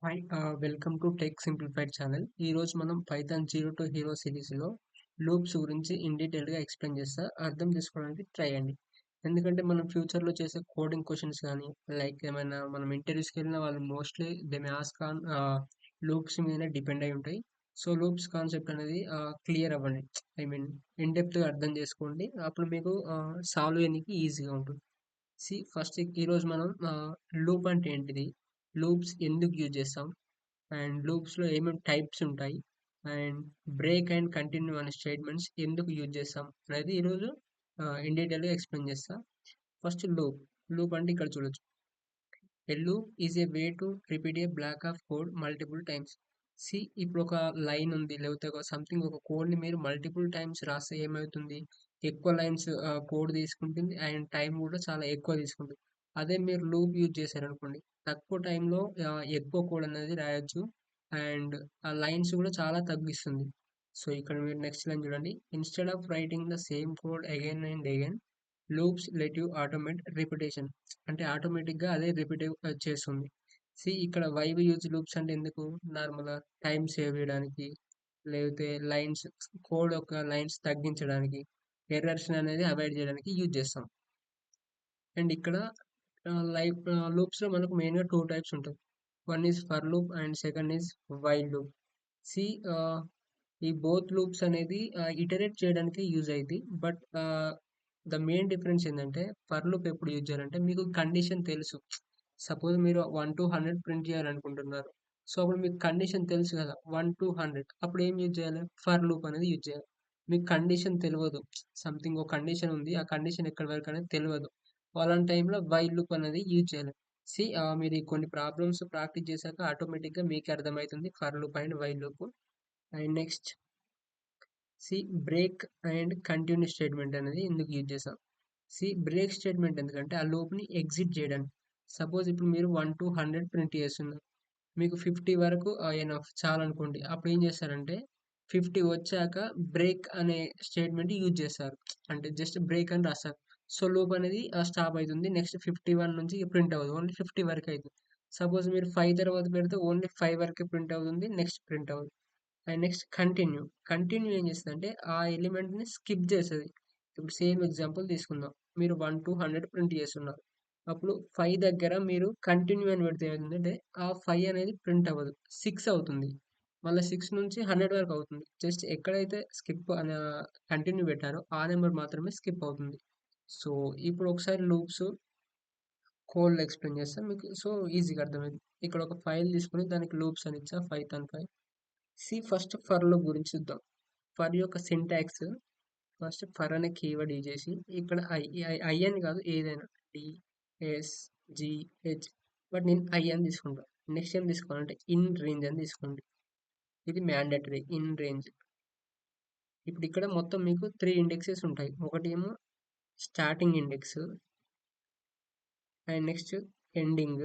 Hi welcome to tech simplified channel. ఈరోజు మనం Python zero to hero సిరీస్లో loops గురించి ఇన్ డీటెయిల్గా ఎక్స్ప్లెయిన్ చేస్తా. అర్థం చేసుకోవడానికి ట్రై అండి. ఎందుకంటే మనం ఫ్యూచర్లో చేసే కోడింగ్ క్వశ్చన్స్ కానీ లైక్ ఏమైనా మనం ఇంటర్వ్యూస్కి వెళ్ళిన వాళ్ళు mostly they may ask on loops మీదనే డిపెండ్ అయి ఉంటాయి. సో లూప్స్ కాన్సెప్ట్ అనేది క్లియర్ అవ్వండి. ఐ మీన్ ఇన్ డెప్త్గా అర్థం చేసుకోండి. అప్పుడు మీకు సాల్వ్ చేయడానికి ఈజీగా ఉంటుంది. ఫస్ట్ ఈరోజు మనం లూప్ అంటే ఏంటిది, లూప్స్ ఎందుకు యూజ్ చేస్తాం, అండ్ లూప్స్లో ఏమేమి టైప్స్ ఉంటాయి, అండ్ బ్రేక్ అండ్ కంటిన్యూ అనే స్టేట్మెంట్స్ ఎందుకు యూజ్ చేస్తాం అనేది ఈరోజు ఇన్ డీటెయిల్గా ఎక్స్ప్లెయిన్ చేస్తా. First loop. లూప్ అంటే ఇక్కడ చూడొచ్చు. A loop is a way to repeat a block of code multiple times. ఇప్పుడు ఒక లైన్ ఉంది, లేకపోతే ఒక సంథింగ్, ఒక కోడ్ని మీరు మల్టిపుల్ టైమ్స్ రాస్తే ఏమవుతుంది, ఎక్కువ లైన్స్ కోడ్ తీసుకుంటుంది అండ్ టైం కూడా చాలా ఎక్కువ తీసుకుంటుంది. అదే మీరు లూప్ యూజ్ చేశారనుకోండి, తక్కువ టైంలో ఎక్కువ కోడ్ అనేది రాయొచ్చు అండ్ ఆ లైన్స్ కూడా చాలా తగ్గిస్తుంది. సో ఇక్కడ మీరు నెక్స్ట్ లైన్ చూడండి. Instead of writing the same code again and again, loops let you automate repetition. అంటే ఆటోమేటిక్గా అదే రిపీట్ చేస్తుంది. ఇక్కడ వైవ్ యూజ్ లూప్స్ అంటే ఎందుకు, నార్మల్గా టైం సేవ్ చేయడానికి, లేకపోతే లైన్స్, కోడ్ యొక్క లైన్స్ తగ్గించడానికి, ఎర్రర్స్ అనేది అవాయిడ్ చేయడానికి యూజ్ చేస్తాం. అండ్ ఇక్కడ లైఫ్ లూప్స్లో మనకు మెయిన్గా టూ టైప్స్ ఉంటాయి. One is for loop and second is while loop. See ఈ బోత్ లూప్స్ అనేది ఇటరేట్ చేయడానికి యూజ్ అయింది. బట్ ద మెయిన్ డిఫరెన్స్ ఏంటంటే, ఫర్ లూప్ ఎప్పుడు యూజ్ చేయాలంటే మీకు కండిషన్ తెలుసు. సపోజ్ మీరు 1 to 100 ప్రింట్ చేయాలనుకుంటున్నారు. సో అప్పుడు మీకు కండిషన్ తెలుసు కదా, 1 to 100. అప్పుడు ఏం యూజ్ చేయాలి, ఫర్ లూప్ అనేది యూజ్ చేయాలి. మీకు కండిషన్ తెలియదు, సంథింగ్ ఒక కండిషన్ ఉంది, ఆ కండిషన్ ఎక్కడి వరకు అనేది తెలియదు, అలాంటి టైంలో వైల్ లూప్ అనేది యూజ్ చేయాలి. మీరు ఈ కొన్ని ప్రాబ్లమ్స్ ప్రాక్టీస్ చేశాక ఆటోమేటిక్గా మీకు అర్థమవుతుంది for loop and while loop. And next break and continue statement అనేది ఎందుకు యూజ్ చేస్తాం. బ్రేక్ స్టేట్మెంట్ ఎందుకంటే ఆ లూప్ని ఎగ్జిట్ చేయడానికి. సపోజ్ ఇప్పుడు మీరు 1 to 100 ప్రింట్ చేస్తున్నారు, మీకు 50 వరకు ఎనఫ్ చాలనుకోండి. అప్పుడు ఏం చేస్తారంటే 50 వచ్చాక బ్రేక్ అనే స్టేట్మెంట్ యూజ్ చేస్తారు. అంటే జస్ట్ బ్రేక్ అని రాస్తారు. సో లూప్ అనేది స్టాప్ అవుతుంది. నెక్స్ట్ 51 నుంచి ప్రింట్ అవ్వదు, ఓన్లీ 50 వరకు అవుతుంది. సపోజ్ మీరు 5 తర్వాత పెడితే ఓన్లీ 5 వరకే ప్రింట్ అవుతుంది, నెక్స్ట్ ప్రింట్ అవ్వదు. And next continue. కంటిన్యూ ఏం చేస్తుందంటే ఆ ఎలిమెంట్ని స్కిప్ చేస్తుంది. ఇప్పుడు సేమ్ ఎగ్జాంపుల్ తీసుకుందాం. మీరు 1 to 100 ప్రింట్ చేస్తున్నారు, అప్పుడు 5 దగ్గర మీరు కంటిన్యూ అని పెడితే ఏమవుతుందంటే ఆ 5 అనేది ప్రింట్ అవ్వదు, 6 అవుతుంది. మళ్ళీ 6 నుంచి 100 వరకు అవుతుంది. జస్ట్ ఎక్కడైతే స్కిప్ అనే కంటిన్యూ పెట్టారో ఆ నెంబర్ మాత్రమే స్కిప్ అవుతుంది. సో ఇప్పుడు ఒకసారి లూప్స్ కోడ్ ఎక్స్ప్లెయిన్ చేస్తాను మీకు, సో ఈజీగా అర్థమైంది. ఇక్కడ ఒక ఫైల్ తీసుకుని దానికి లూప్స్ అని ఇచ్చా, Python file. First for loop గురించి చూద్దాం. ఫర్ యొక్క సింటాక్స్, ఫస్ట్ ఫర్ అనే కీవర్డ్ యూజ్ చేసి ఇక్కడ ఐ అని కాదు, ఏదైనా డిఎస్జిహెచ్, బట్ నేను ఐ అని తీసుకుంటాను. నెక్స్ట్ ఏం తీసుకోవాలంటే ఇన్ రేంజ్ అని తీసుకోండి. ఇది మ్యాండేటరీ, ఇన్ రేంజ్. ఇప్పుడు ఇక్కడ మొత్తం మీకు 3 ఇండెక్సెస్ ఉంటాయి. ఒకటి ఏమో starting index, and next ending,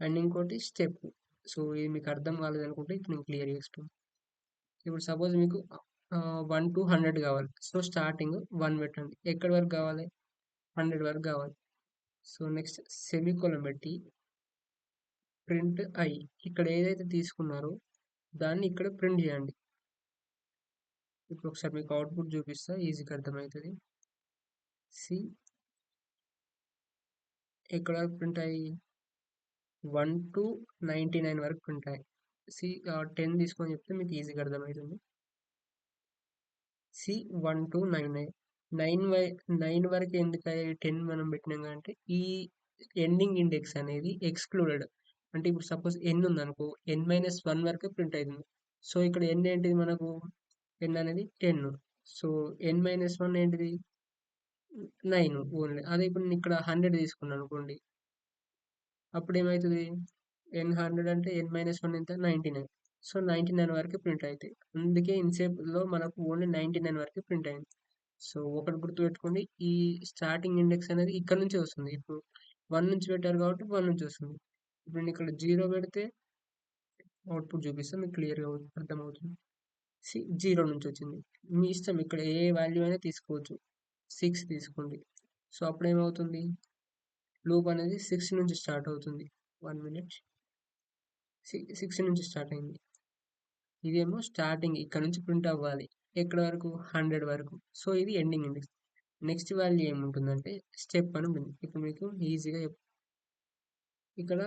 and ఇంకోటి స్టెప్. సో ఇది మీకు అర్థం కాలేదు అనుకుంటే ఇప్పుడు నేను క్లియర్గా ఎక్స్ప్లెయిన్. ఇప్పుడు సపోజ్ మీకు 1 to 100 కావాలి. సో స్టార్టింగ్ 1 పెట్టండి, ఎక్కడి వరకు కావాలి, 100 వరకు కావాలి. సో నెక్స్ట్ సెమికోలన్ పెట్టి ప్రింట్ ఐ, ఇక్కడ ఏదైతే తీసుకున్నారో దాన్ని ఇక్కడ ప్రింట్ చేయండి. ఇప్పుడు ఒకసారి మీకు అవుట్పుట్ చూపిస్తా, ఈజీగా అర్థమవుతుంది. సి ఎక్కడ వరకు ప్రింట్ అయ్యి 1 to 99 వరకు ప్రింట్ అయ్యి. 10 తీసుకొని చెప్తే మీకు ఈజీగా అర్థమవుతుంది. 1 to 9, 9 వరకు ఎందుకు 10 మనం పెట్టినాం అంటే ఈ ఎండింగ్ ఇండెక్స్ అనేది ఎక్స్క్లూడెడ్. అంటే ఇప్పుడు సపోజ్ ఎన్ ఉందనుకో, n-1 వరకే ప్రింట్ అవుతుంది. సో ఇక్కడ ఎన్ ఏంటిది మనకు, ఎన్ అనేది 10. సో n-1 ఏంటిది 9 ఓన్లీ. అదే ఇప్పుడు నేను ఇక్కడ 100 తీసుకున్నాను అనుకోండి, అప్పుడు ఏమవుతుంది, n100 అంటే n-1 ఎంత 99. సో 99 వరకు ప్రింట్ అవుతాయి. అందుకే ఇన్సేపులో మనకు ఓన్లీ 99 వరకు ప్రింట్ అయింది. సో ఒకటి గుర్తుపెట్టుకోండి, ఈ స్టార్టింగ్ ఇండెక్స్ అనేది ఇక్కడ నుంచి వస్తుంది. ఇప్పుడు 1 నుంచి పెట్టారు కాబట్టి 1 నుంచి వస్తుంది. ఇప్పుడు నేను ఇక్కడ 0 పెడితే అవుట్పుట్ చూపిస్తే మీకు క్లియర్గా అర్థమవుతుంది. 0 నుంచి వచ్చింది. మీ ఇష్టం, ఇక్కడ ఏ వాల్యూ అయినా తీసుకోవచ్చు. 6 తీసుకోండి. సో అప్పుడు ఏమవుతుంది, లూప్ అనేది 6 నుంచి స్టార్ట్ అవుతుంది. 1 minute. 6 నుంచి స్టార్ట్ అయింది. ఇదేమో స్టార్టింగ్ ఇక్కడ నుంచి ప్రింట్ అవ్వాలి. ఎక్కడి వరకు? 100 వరకు. సో, ఇది ఎండింగ్ ఇండెక్స్. నెక్స్ట్ వాల్యూ ఏముంటుందంటే స్టెప్ అని ఉంటుంది. ఇప్పుడు మీకు ఈజీగా ఇక్కడ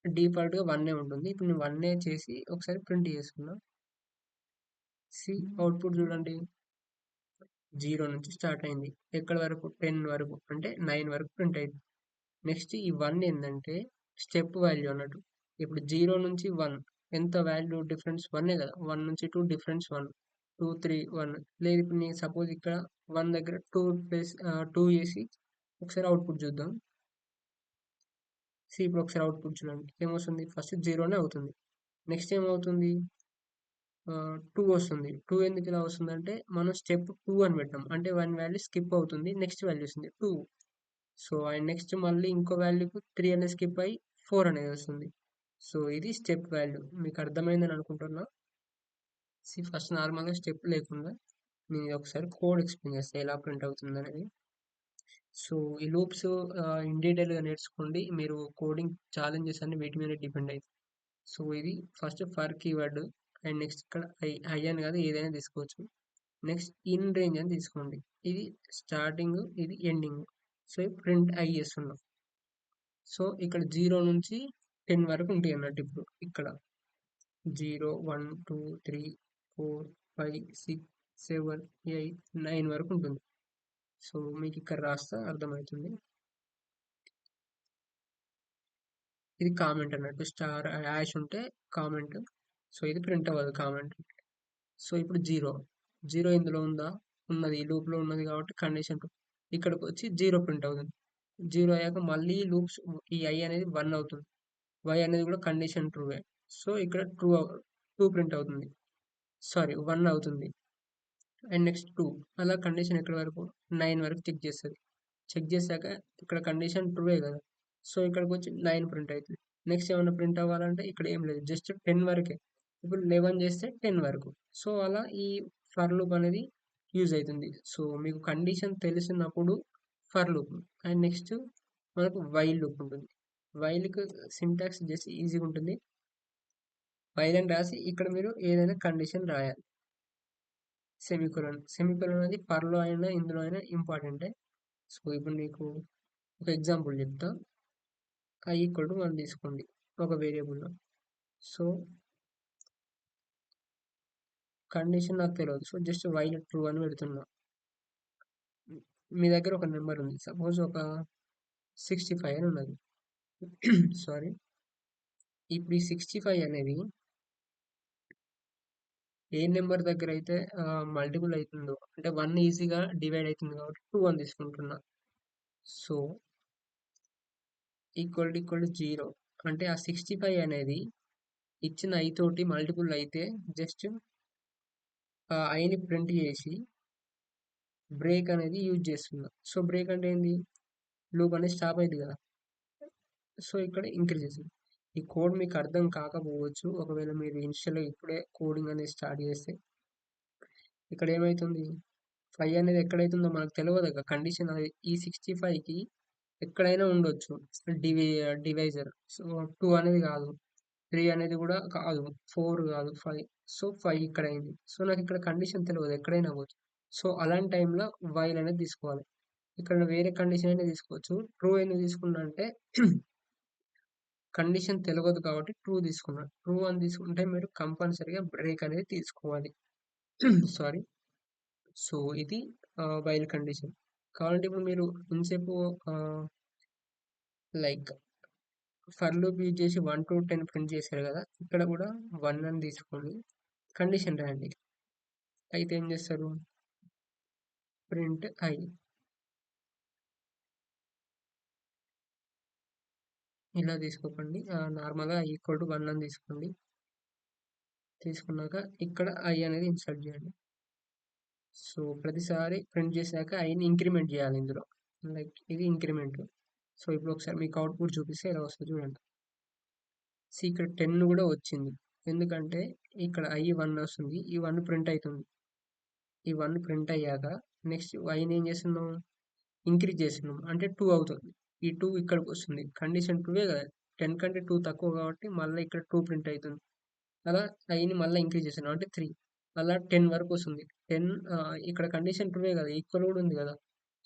డిఫాల్ట్‌గా 1 ఉంటుంది. ఇప్పుడు నేను 1 చేసి ఒకసారి ప్రింట్ చేసుకున్నా. అవుట్‌పుట్ చూడండి. 0 నుంచి స్టార్ట్ అయింది. ఎక్కడి వరకు? 10 వరకు. అంటే 9 వరకు ప్రింట్ అయింది. నెక్స్ట్ ఈ 1 ఏందంటే స్టెప్ వాల్యూ అన్నట్టు. ఇప్పుడు 0 నుంచి 1 ఎంత వాల్యూ డిఫరెన్స్? 1 కదా! 1 నుంచి 2 డిఫరెన్స్ 1. 2, 3, 1 లేదు ఇప్పుడు నేను సపోజ్ ఇక్కడ 1 దగ్గర 2 చేసి ఒకసారి అవుట్‌పుట్ చూద్దాం. ఇప్పుడు ఒకసారి అవుట్‌పుట్ చూడండి. ఏమొస్తుంది? ఫస్ట్ 0నే అవుతుంది. నెక్స్ట్ ఏమవుతుంది? 2 వస్తుంది. 2 ఎందుకు ఇలా వస్తుందంటే మనం స్టెప్ 2 అని పెట్టాం. అంటే 1 వాల్యూ స్కిప్ అవుతుంది. నెక్స్ట్ వాల్యూ వస్తుంది 2. సో, అండ్ నెక్స్ట్ మళ్ళీ ఇంకో వాల్యూకి 3 అనేది స్కిప్ అయ్యి 4 అనేది వస్తుంది. సో, ఇది స్టెప్ వాల్యూ. మీకు అర్థమైందని అనుకుంటున్నా. ఫస్ట్ నార్మల్‌గా స్టెప్ లేకుండా నేను ఒకసారి కోడ్ ఎక్స్‌ప్లెయిన్ చేస్తా ఎలా ప్రింట్ అవుతుందనేది. సో, ఈ లూప్స్ ఇన్ డీటెయిల్‌గా నేర్చుకోండి. మీరు కోడింగ్ ఛాలెంజెస్ అన్ని వీటి మీద డిపెండ్ అయితాయి. సో, ఇది first for keyword and next ఇక్కడ ఐ అని కాదు ఏదైనా తీసుకోవచ్చు. నెక్స్ట్ ఇన్ రేంజ్ అని తీసుకోండి. ఇది స్టార్టింగ్, ఇది ఎండింగ్. సో, ప్రింట్ ఐ చేస్తున్నాం. సో, ఇక్కడ 0 నుంచి 10 వరకు ఉంటాయి అన్నట్టు ఇప్పుడు ఇక్కడ. 0, 1, 2, 3, 4, 5, 6, 7, 8, 9 వరకు ఉంటుంది. సో, మీకు ఇక్కడ రాస్తే అర్థమవుతుంది. ఇది కామెంట్ అన్నట్టు. స్టార్ యాష్ ఉంటే కామెంట్. సో, ఇది ప్రింట్ అవ్వదు కామెంట్. సో, ఇప్పుడు 0 ఇందులో ఉందా? ఉన్నది. ఈ లూప్‌లో ఉన్నది కాబట్టి కండిషన్ 2. ఇక్కడికి వచ్చి 0 ప్రింట్ అవుతుంది. 0 అయ్యాక మళ్ళీ లూప్స్ ఈ i అనేది 1 అవుతుంది. y అనేది కూడా కండిషన్ ట్రూవే. సో, ఇక్కడ 2 ప్రింట్ అవుతుంది. సారీ 1 అవుతుంది. అండ్ నెక్స్ట్ 2 అలా కండిషన్ ఎక్కడి వరకు? 9 వరకు చెక్ చేస్తది. చెక్ చేశాక ఇక్కడ కండిషన్ ట్రూవే కదా! సో, ఇక్కడికొచ్చి 9 ప్రింట్ అయితది. నెక్స్ట్ ఏమన్నా ప్రింట్ అవ్వాలంటే ఇక్కడ ఏం లేదు. జస్ట్ 10 వరకే. ఇప్పుడు 11 చేస్తే 10 వరకు. సో, అలా ఈ ఫర్ లూప్ అనేది యూజ్ అయితుంది. సో, మీకు కండిషన్ తెలిసినప్పుడు ఫర్ లూప్ అండ్ నెక్స్ట్ మనకు వైల్ లూప్ ఉంటుంది. వైల్‌కి సింటాక్స్ జస్ట్ ఈజీగా ఉంటుంది. వైల్ అని రాసి ఇక్కడ మీరు ఏదైనా కండిషన్ రాయాలి. సెమికోలన్. సెమికోలన్ అనేది ఫర్‌లో అయినా ఇందులో అయినా ఇంపార్టెంటే. సో, ఇప్పుడు మీకు ఒక ఎగ్జాంపుల్ చెప్తా. i = 1 తీసుకోండి ఒక వేరియబుల్‌లో. సో, కండిషన్ నాకు తెలవదు. సో, జస్ట్ వైల్ ట్రూ అని పెడుతున్నా. మీ దగ్గర ఒక నెంబర్ ఉంది. సపోజ్ ఒక 65 అని ఉన్నది. సారీ. ఇప్పుడు ఈ 65 అనేది ఏ నెంబర్ దగ్గర అయితే మల్టిపుల్ అయితుందో అంటే 1 ఈజీగా డివైడ్ అయితుంది కాబట్టి 2 అని తీసుకుంటున్నా. సో, ఈక్వల్ టు 0 అంటే ఆ 65 అనేది ఇచ్చిన i తోటి మల్టిపుల్ అయితే జస్ట్ ఆ iని ప్రింట్ చేసి బ్రేక్ అనేది యూజ్ చేస్తున్నా. సో, బ్రేక్ అంటే ఏంది? లూప్ అనేది స్టాప్ అయింది కదా! సో, ఇక్కడ ఇంక్రీజ్ చేసింది. ఈ కోడ్ మీకు అర్థం కాకపోవచ్చు. ఒకవేళ మీరు ఇనిషియల్‌గా ఇప్పుడే కోడింగ్ అనేది స్టార్ట్ చేస్తే ఇక్కడ ఏమైతుంది? 5 అనేది ఎక్కడైతుందో మనకు తెలవదుగా కండిషన్ అది ఈ 65కి ఎక్కడైనా ఉండొచ్చు. డివి డివైజర్. సో, 2 అనేది కాదు. 3 అనేది కూడా కాదు. 4 కాదు. 5. సో, 5 ఇక్కడ అయింది. సో, నాకు ఇక్కడ కండిషన్ తెలవదు. ఎక్కడైనా అవ్వచ్చు. సో, అలాంటి టైంలో వైల్ అనేది తీసుకోవాలి. ఇక్కడ వేరే కండిషన్ అయినా తీసుకోవచ్చు. ట్రూ ఎందుకు తీసుకున్నా అంటే కండిషన్ తెలవదు కాబట్టి ట్రూ తీసుకున్నా. ట్రూ అని తీసుకుంటే మీరు కంపల్సరీగా బ్రేక్ అనేది తీసుకోవాలి. సారీ. సో, ఇది వైల్ కండిషన్. కావాలంటే ఇప్పుడు మీరు ఇంతసేపు ఆహ్, లైక్ ఫర్ లూప్ యూజ్ చేసి 1-10 ప్రింట్ చేశారు కదా! ఇక్కడ కూడా 1 అని తీసుకొని కండిషన్ రాయండి. అయితే ఏం చేస్తారు? ప్రింట్ i ఇలా తీసుకోకండి. నార్మల్‌గా i = 1 అని తీసుకోండి. తీసుకున్నాక ఇక్కడ i అనేది ఇన్సర్ట్ చేయండి. సో, ప్రతిసారి ప్రింట్ చేశాక iని ఇంక్రిమెంట్ చేయాలి ఇందులో. లైక్ ఇది ఇంక్రిమెంట్. సో, ఇప్పుడు ఒకసారి మీకు అవుట్‌పుట్ చూపిస్తే ఇలా వస్తది చూడండి. ఇక్కడ 10 కూడా వచ్చింది. ఎందుకంటే ఇక్కడ i 1 వస్తుంది. ఈ 1 ప్రింట్ అయితుంది. ఈ 1 ప్రింట్ అయ్యాక నెక్స్ట్ iని ఏం చేస్తున్నాం? ఇంక్రీజ్ చేస్తున్నాం. అంటే 2 అవుతుంది. ఈ 2 ఇక్కడికొస్తుంది. కండిషన్ 2 కదా! 10 కంటే 2 తక్కువ కాబట్టి మళ్ళీ ఇక్కడ 2 ప్రింట్ అవుతుంది. అలా ఐని మళ్ళీ ఇంక్రీజ్ చేశాను అంటే 3 అలా 10 వరకు వస్తుంది. 10 ఇక్కడ కండిషన్ 2 కదా, ఈక్వల్ కూడా ఉంది కదా.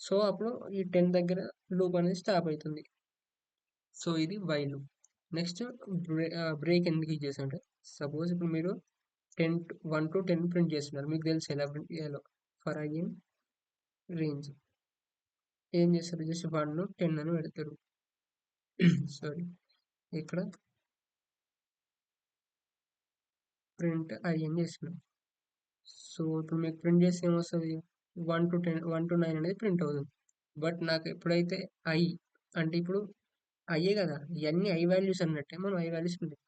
సో అప్పుడు ఈ 10 దగ్గర లూప్ అనేది స్టాప్ అవుతుంది. సో ఇది వైల్ లూప్. నెక్స్ట్ బ్రేక్ ఎందుకు యూజ్ చేసాం అంటే, సపోజ్ ఇప్పుడు మీరు 1 to 10 ప్రింట్ చేస్తున్నారు, మీకు తెలుసు ఎలా ప్రింట్ చేయాలో. ఫర్ ఐ ఇన్ రేంజ్ ఏం చేస్తారు, జస్ట్ 1 10 అని పెడతారు. సారీ, ఇక్కడ ప్రింట్ ఐ అని చేస్తున్నాం. సో ఇప్పుడు మీకు ప్రింట్ చేస్తే ఏమొస్తుంది, 1 to 9 అనేది ప్రింట్ అవుతుంది. బట్ నాకు ఎప్పుడైతే ఐ అంటే ఇప్పుడు అయ్యే కదా, ఇవన్నీ ఐ వాల్యూస్ అన్నట్టే, మనం ఐ వాల్యూస్ ఉంటాయి.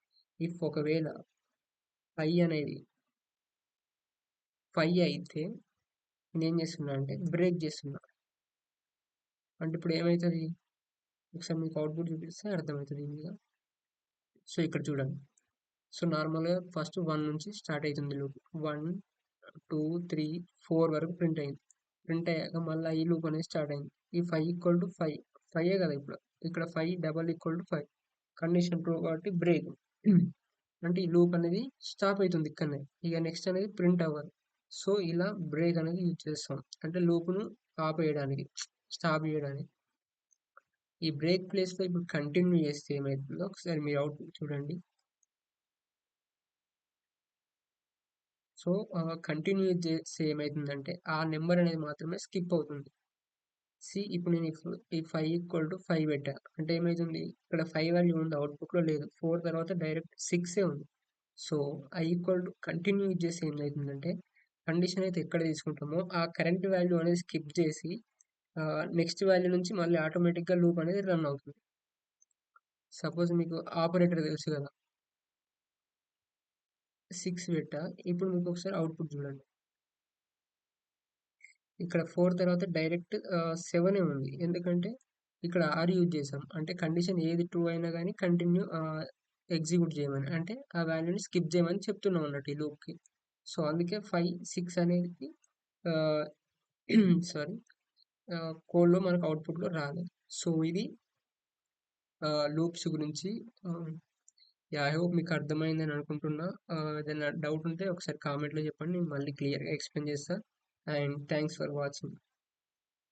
ఇఫ్ ఒకవేళ ఐ అనేది 5 అయితే నేనేం చేస్తున్నా అంటే బ్రేక్ చేస్తున్నా. అంటే ఇప్పుడు ఏమవుతుంది, ఒకసారి మీకు అవుట్పుట్ చూపిస్తే అర్థమవుతుంది ఈజీగా. సో ఇక్కడ చూడండి. సో నార్మల్గా ఫస్ట్ 1 నుంచి స్టార్ట్ అవుతుంది లూప్. 1 2 3 4 వరకు ప్రింట్ అయింది. ప్రింట్ అయ్యాక మళ్ళీ ఈ లూప్ అనేది స్టార్ట్ అయింది. ఈ 5 ఈక్వల్ టు 5 5 కదా ఇప్పుడు. ఇక్కడ 5 double equal to 5 condition true కాబట్టి బ్రేక్. అంటే ఈ లూప్ అనేది స్టాప్ అవుతుంది ఇక్కడనే. ఇక నెక్స్ట్ అనేది ప్రింట్ అవ్వదు. సో ఇలా బ్రేక్ అనేది యూజ్ చేస్తాం, అంటే లూప్ను ఆపేయడానికి, స్టాప్ చేయడానికి. ఈ బ్రేక్ ప్లేస్లో ఇప్పుడు కంటిన్యూ చేస్తే ఏమవుతుందో ఒకసారి మీరు అవుట్పుట్ చూడండి. సో కంటిన్యూ చేస్తే ఏమవుతుందంటే ఆ నెంబర్ అనేది మాత్రమే స్కిప్ అవుతుంది. ఇప్పుడు నేను ఈ 5 ఈక్వల్ టు 5 పెట్టా అంటే ఏమవుతుంది, ఇక్కడ 5 వాల్యూ ఉంది, అవుట్పుట్లో లేదు. 4 తర్వాత డైరెక్ట్ 6 ఉంది. So I equal to continue చేసి ఏమవుతుందంటే, కండిషన్ అయితే ఎక్కడ తీసుకుంటామో ఆ కరెంట్ వాల్యూ అనేది స్కిప్ చేసి నెక్స్ట్ వాల్యూ నుంచి మళ్ళీ ఆటోమేటిక్గా లూప్ అనేది రన్ అవుతుంది. సపోజ్ మీకు ఆపరేటర్ తెలుసు కదా, 6 పెట్టా. ఇప్పుడు మీకు ఒకసారి అవుట్పుట్ చూడండి. ఇక్కడ 4 తర్వాత డైరెక్ట్ 7 ఉంది. ఎందుకంటే ఇక్కడ ఆర్ యూజ్ చేసాం. అంటే కండిషన్ ఏది ట్రూ అయినా కానీ కంటిన్యూ ఎగ్జిక్యూట్ చేయమని, అంటే ఆ వాల్యూని స్కిప్ చేయమని చెప్తున్నాం అన్నట్టు ఈ లూప్కి. సో అందుకే 5 6 అనేది సారీ కోడ్లో మనకు అవుట్పుట్లో రాలేదు. సో ఇది లూప్స్ గురించి. ఐ హోప్ మీకు అర్థమైందని అనుకుంటున్నా. ఏదైనా డౌట్ ఉంటే ఒకసారి కామెంట్లో చెప్పండి, నేను మళ్ళీ క్లియర్గా ఎక్స్ప్లెయిన్ చేస్తా. And thanks for watching.